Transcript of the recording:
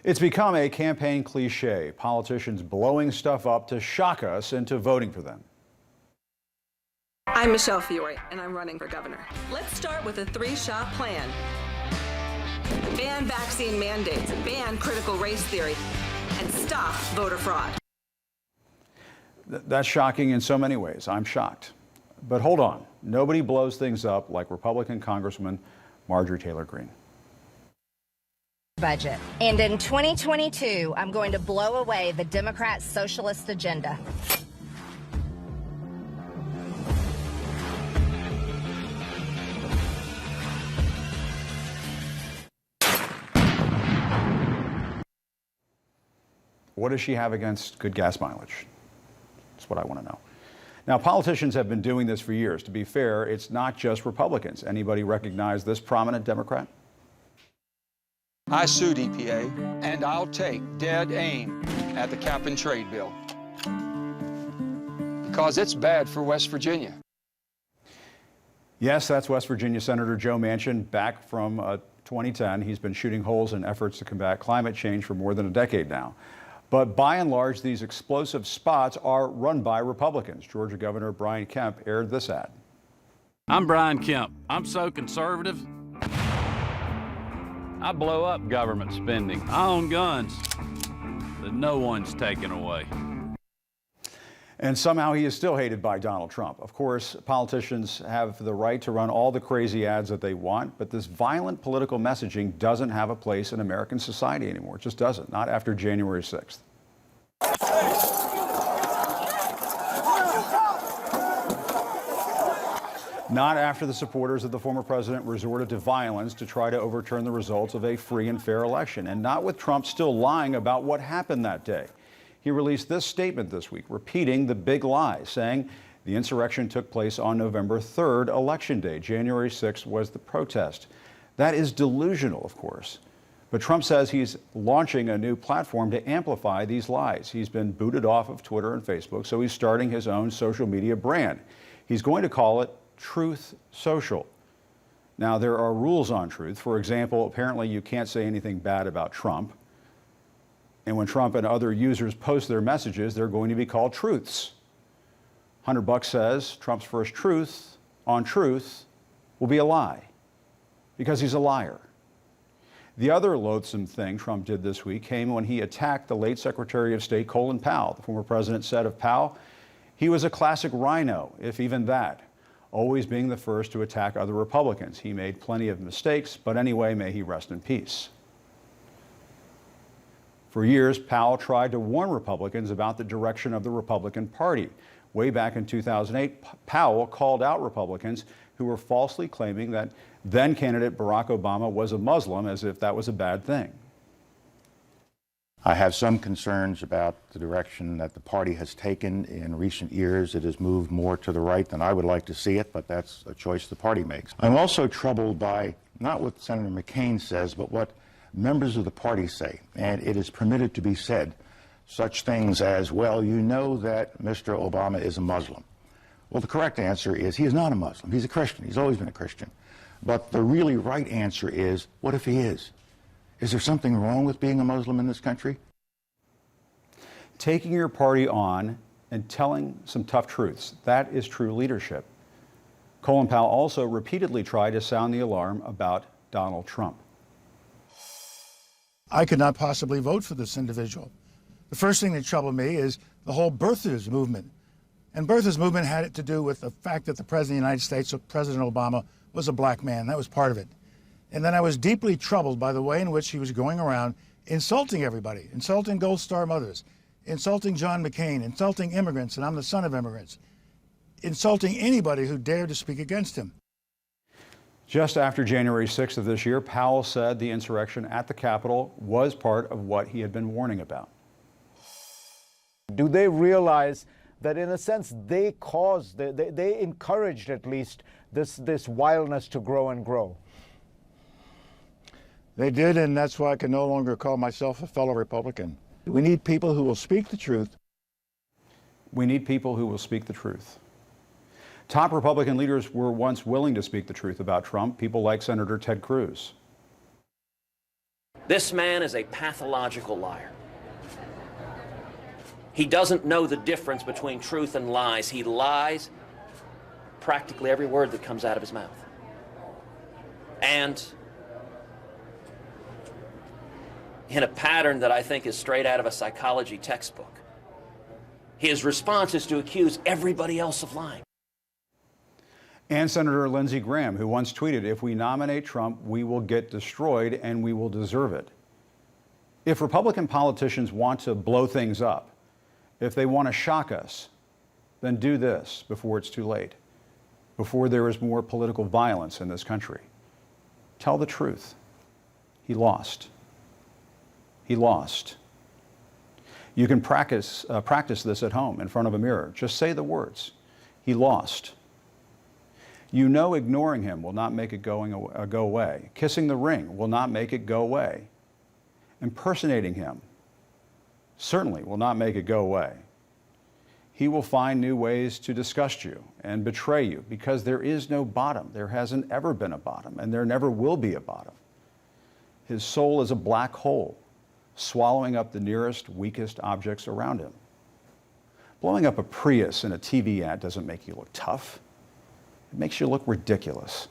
It's become a campaign cliche, politicians blowing stuff up to shock us into voting for them. I'm Michelle Fiore, and I'm running for governor. Let's start with a three-shot plan. Ban vaccine mandates, ban critical race theory, and stop voter fraud. That's shocking in so many ways. I'm shocked. But hold on. Nobody blows things up like Republican Congresswoman Marjorie Taylor Greene. Budget. And in 2022, I'm going to blow away the Democrat socialist agenda. What does she have against good gas mileage? That's what I want to know. Now, politicians have been doing this for years. To be fair, it's not just Republicans. Anybody recognize this prominent Democrat? I sued EPA, and I'll take dead aim at the cap and trade bill because it's bad for West Virginia. Yes, that's West Virginia Senator Joe Manchin, back from 2010. He's been shooting holes in efforts to combat climate change for more than a decade now. But by and large, these explosive spots are run by Republicans. Georgia Governor Brian Kemp aired this ad. I'm Brian Kemp. I'm so conservative. I blow up government spending. I own guns that no one's taken away. And somehow he is still hated by Donald Trump. Of course, politicians have the right to run all the crazy ads that they want, but this violent political messaging doesn't have a place in American society anymore. It just doesn't, not after January 6th. Not after the supporters of the former president resorted to violence to try to overturn the results of a free and fair election, and not with Trump still lying about what happened that day. He released this statement this week, repeating the big lie, saying the insurrection took place on November 3rd, Election Day. January 6th was the protest. That is delusional, of course. But Trump says he's launching a new platform to amplify these lies. He's been booted off of Twitter and Facebook, so he's starting his own social media brand. He's going to call it Truth Social. Now, there are rules on truth. For example, apparently you can't say anything bad about Trump. And when Trump and other users post their messages, they're going to be called truths. $100 says Trump's first truth on truth will be a lie because he's a liar. The other loathsome thing Trump did this week came when he attacked the late Secretary of State Colin Powell. The former president said of Powell, he was a classic rhino, if even that, always being the first to attack other Republicans. He made plenty of mistakes, but anyway, may he rest in peace. For years, Powell tried to warn Republicans about the direction of the Republican Party. Way back in 2008, Powell called out Republicans who were falsely claiming that then-candidate Barack Obama was a Muslim, as if that was a bad thing. I have some concerns about the direction that the party has taken in recent years. It has moved more to the right than I would like to see it, but that's a choice the party makes. I'm also troubled by not what Senator McCain says, but what members of the party say, and it is permitted to be said, such things as, well, you know that Mr. Obama is a Muslim. Well, the correct answer is he is not a Muslim. He's a Christian. He's always been a Christian. But the really right answer is, what if he is? Is there something wrong with being a Muslim in this country? Taking your party on and telling some tough truths, that is true leadership. Colin Powell also repeatedly tried to sound the alarm about Donald Trump. I could not possibly vote for this individual. The first thing that troubled me is the whole birthers movement. And birthers movement had it to do with the fact that the President of the United States, President Obama, was a black man. That was part of it. And then I was deeply troubled by the way in which he was going around insulting everybody, insulting Gold Star mothers, insulting John McCain, insulting immigrants, and I'm the son of immigrants, insulting anybody who dared to speak against him. Just after January 6th of this year, Powell said the insurrection at the Capitol was part of what he had been warning about. Do they realize that in a sense they caused, they encouraged at least this wildness to grow and grow? They did, and that's why I can no longer call myself a fellow Republican. We need people who will speak the truth. We need people who will speak the truth. Top Republican leaders were once willing to speak the truth about Trump, people like Senator Ted Cruz. This man is a pathological liar. He doesn't know the difference between truth and lies. He lies practically every word that comes out of his mouth. And in a pattern that I think is straight out of a psychology textbook. His response is to accuse everybody else of lying. And Senator Lindsey Graham, who once tweeted, "If we nominate Trump, we will get destroyed and we will deserve it." If Republican politicians want to blow things up, if they want to shock us, then do this before it's too late, before there is more political violence in this country. Tell the truth. He lost. He lost. You can practice this at home in front of a mirror. Just say the words. He lost. You know ignoring him will not make it go away. Kissing the ring will not make it go away. Impersonating him certainly will not make it go away. He will find new ways to disgust you and betray you because there is no bottom. There hasn't ever been a bottom, and there never will be a bottom. His soul is a black hole, swallowing up the nearest, weakest objects around him. Blowing up a Prius in a TV ad doesn't make you look tough. It makes you look ridiculous.